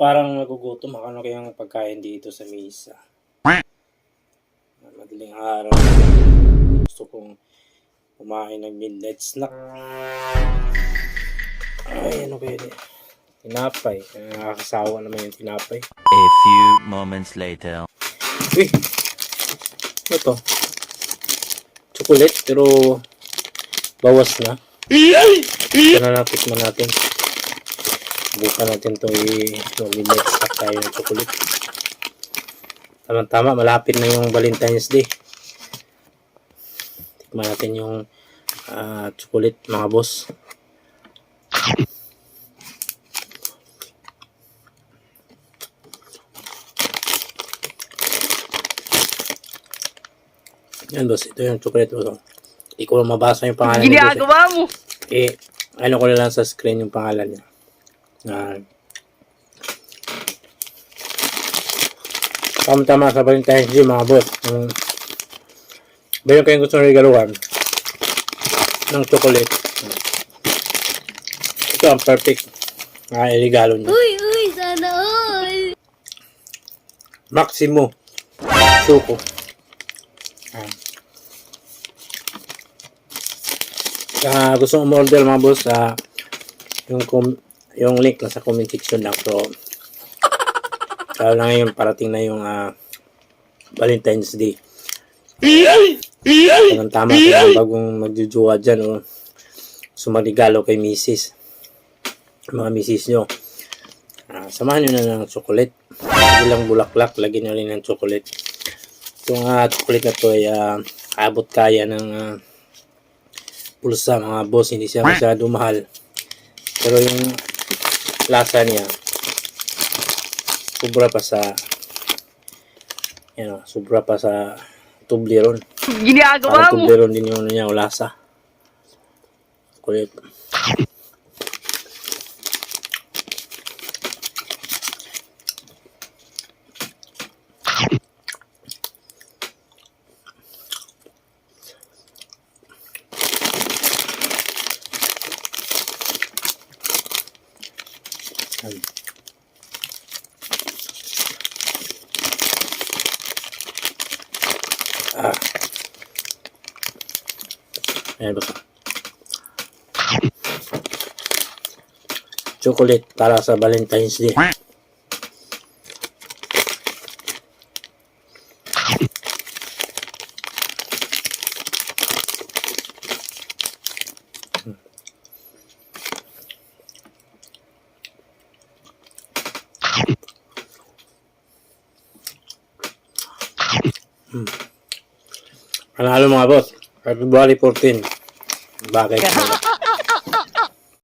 Parang nagugutom ako. Ano kayang pagkain dito sa mesa? Madaling araw. Gusto kong kumain ng midnight snack. Ay, ano kaya din? Tinapay. Nakakasawa naman yung tinapay. A few moments later. Uy! Ano to? Chocolate, pero bawas na. Ito na natikman natin. Bukan natin ito i-midnight snack tayo ng chocolate. Tama-tama, malapit na yung Valentine's Day. Tikman natin yung chocolate, mga boss. Yan boss, ito yung chocolate boss. Hindi ko lang mabasa yung pangalan niya. Ginagawa mo! Ano ko na lang sa screen yung pangalan niya. Tama-tama sa Valentine's Day mga boss. Bayan kayong gusto ng regaluhan ng chocolate. Ito ang perfect regalo niya. Uy, sana all! Maximo Choco. Gusto mong umorder mga boss, yung link nasa comment section lang. So lalo na ngayon parating na yung Valentine's Day. Tama kung bagong magjujuwa dyan o sumarigalo kay misis, mga misis nyo, samahan nyo na ng chocolate. Ilang bulaklak, lagyan nyo rin ng chocolate. Itong chocolate na to ay abot kaya ng pulsa mga boss. Hindi siya masyado mahal, pero yung lasa niya sobra pa sa Toblerone. Ginagawa mo! Toblerone din yung niya, lasa. Kulit. Ayan ba? Chocolate para sa Valentine's Day. Panalo mga boss. February 14. Bagay.